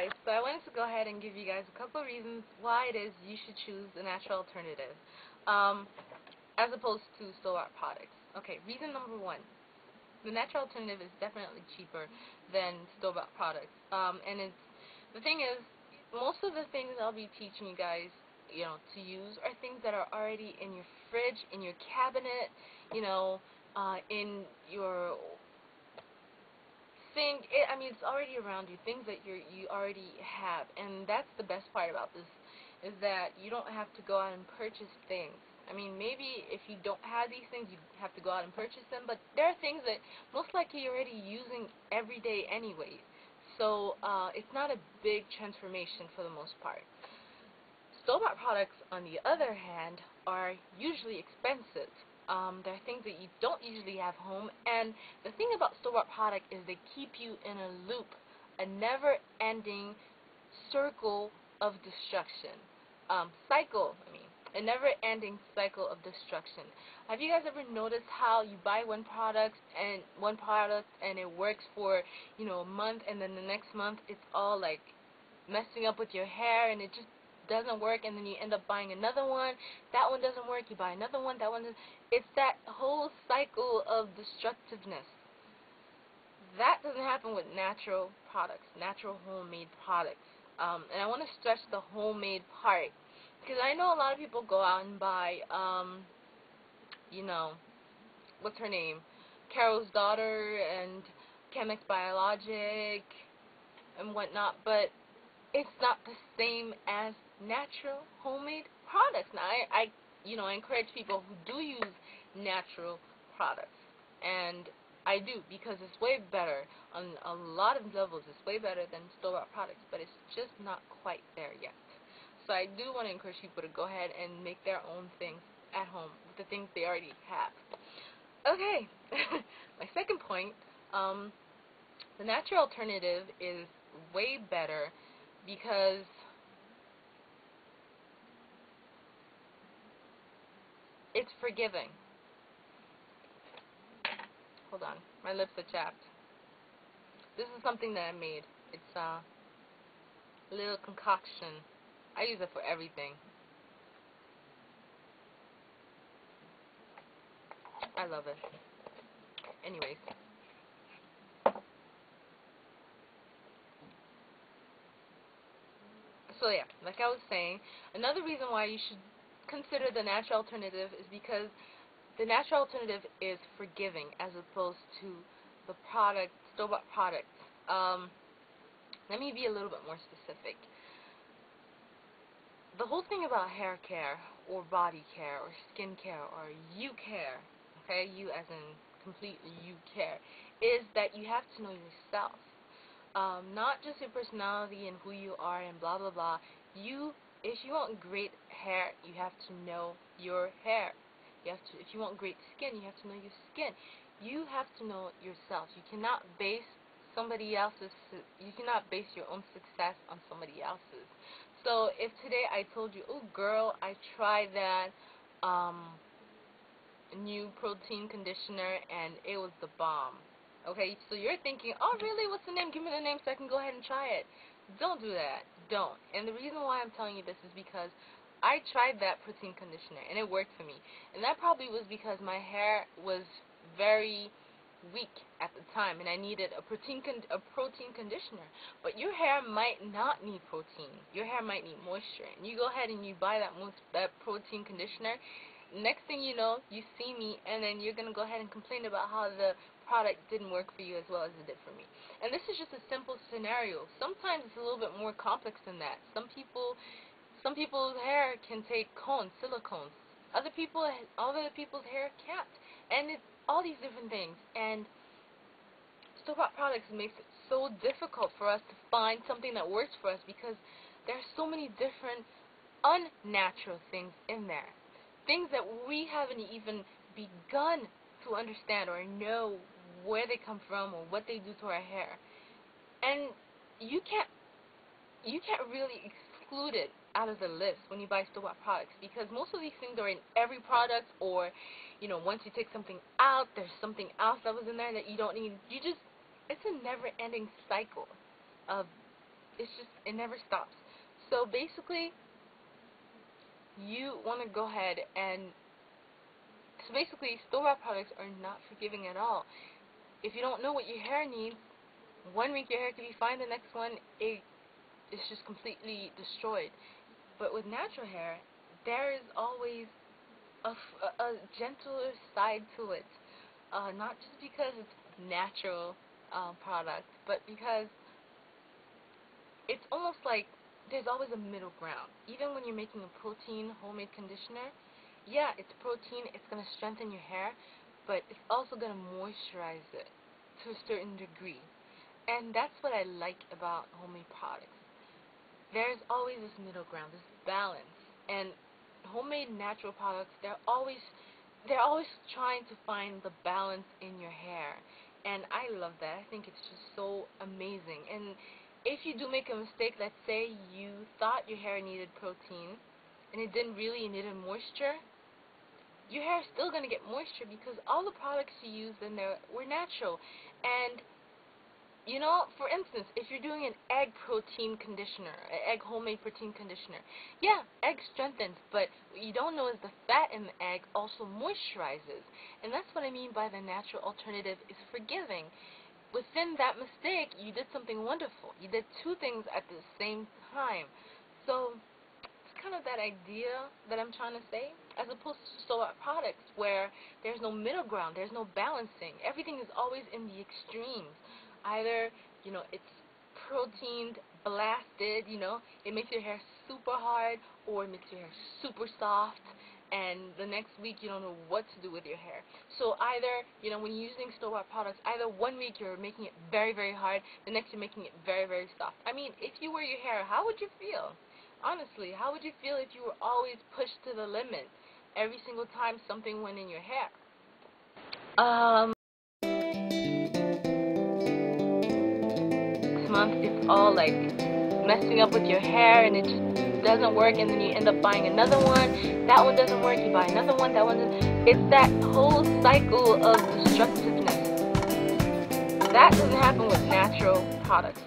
guys, so I wanted to go ahead and give you guys a couple of reasons why it is you should choose the natural alternative as opposed to store-bought products. Okay, reason number one, the natural alternative is definitely cheaper than store-bought products. And the thing is, most of the things I'll be teaching you guys, to use are things that are already in your fridge, in your cabinet, in your it's already around you, things that you already have. And that's the best part about this, is that you don't have to go out and purchase things. I mean, maybe if you don't have these things, you have to go out and purchase them, but there are things that most likely you're already using every day anyway. So it's not a big transformation for the most part. Store-bought products, on the other hand, are usually expensive. There are things that you don't usually have home, and the thing about store-bought product is they keep you in a loop, a never-ending circle of destruction. A never-ending cycle of destruction. Have you guys ever noticed how you buy one product and it works for a month, and then the next month it's all like messing up with your hair and it just doesn't work, and then you end up buying another one, that one doesn't work, you buy another one, that one doesn't. It's that whole cycle of destructiveness. That doesn't happen with natural products, natural homemade products. And I want to stress the homemade part, because I know a lot of people go out and buy, what's her name, Carol's Daughter and Chemex Biologic and whatnot, but it's not the same as natural homemade products. Now, I encourage people who do use natural products, and I do, because it's way better on a lot of levels. It's way better than store-bought products, but it's just not quite there yet. So I do want to encourage people to go ahead and make their own things at home with the things they already have. Okay, my second point, the natural alternative is way better because it's forgiving. Hold on, my lips are chapped. This is something that I made. It's a little concoction. I use it for everything. I love it. Anyways. So yeah, like I was saying, another reason why you should consider the natural alternative is because the natural alternative is forgiving as opposed to the store-bought products. Let me be a little bit more specific. The whole thing about hair care or body care or skin care or you care, okay, you as in completely you care, is that you have to know yourself. Not just your personality and who you are and blah blah blah. If you want great hair, you have to know your hair. If you want great skin, you have to know your skin. You have to know yourself. You cannot base you cannot base your own success on somebody else's. So if today I told you, oh girl, I tried that new protein conditioner and it was the bomb. Okay, so you're thinking, oh really, what's the name? Give me the name so I can go ahead and try it. Don't do that. Don't. And the reason why I'm telling you this is because I tried that protein conditioner and it worked for me. And that probably was because my hair was very weak at the time and I needed a protein conditioner. But your hair might not need protein. Your hair might need moisture. And you go ahead and you buy that protein conditioner. Next thing you know, you see me, and then you're going to go ahead and complain about how the product didn't work for you as well as it did for me. And this is just a simple scenario. Sometimes it's a little bit more complex than that. Some people's hair can take silicones. Other people's hair can't. And it's all these different things. And store-bought products makes it so difficult for us to find something that works for us because there are so many different unnatural things in there. Things that we haven't even begun to understand or know where they come from or what they do to our hair. And you can't really exclude it out of the list when you buy store-bought products, because most of these things are in every product, or once you take something out, there's something else that was in there that you don't need. It's a never-ending cycle of it never stops. So basically, you want to go ahead and, so basically, store-bought products are not forgiving at all. If you don't know what your hair needs, one week your hair can be fine, the next one it's just completely destroyed. But with natural hair, there is always a gentler side to it. Not just because it's natural product, but because it's almost like there's always a middle ground. Even when you're making a protein homemade conditioner, yeah, it's protein, it's going to strengthen your hair, but it's also going to moisturize it to a certain degree. And that's what I like about homemade products. There's always this middle ground, this balance. And homemade natural products, they're always trying to find the balance in your hair. And I love that. I think it's just so amazing. And if you do make a mistake, let's say you thought your hair needed protein and it didn't really, it needed moisture, your hair is still going to get moisture because all the products you used in there were natural. And you know, for instance, if you're doing an egg protein conditioner, an egg homemade protein conditioner, yeah, egg strengthens, but what you don't know is the fat in the egg also moisturizes. And that's what I mean by the natural alternative is forgiving. Within that mistake, you did something wonderful. You did two things at the same time. So it's kind of that idea that I'm trying to say, as opposed to store-bought products where there's no middle ground, there's no balancing. Everything is always in the extremes. Either, you know, it's proteined, blasted, you know, it makes your hair super hard, or it makes your hair super soft, and the next week you don't know what to do with your hair. So either, you know, when you're using store-bought products, either one week you're making it very, very hard, the next you're making it very, very soft. I mean, if you were your hair, how would you feel? Honestly, how would you feel if you were always pushed to the limit every single time something went in your hair? Month it's all like messing up with your hair and it just doesn't work, and then you end up buying another one, that one doesn't work, you buy another one, that one doesn't. It's that whole cycle of destructiveness. That doesn't happen with natural products.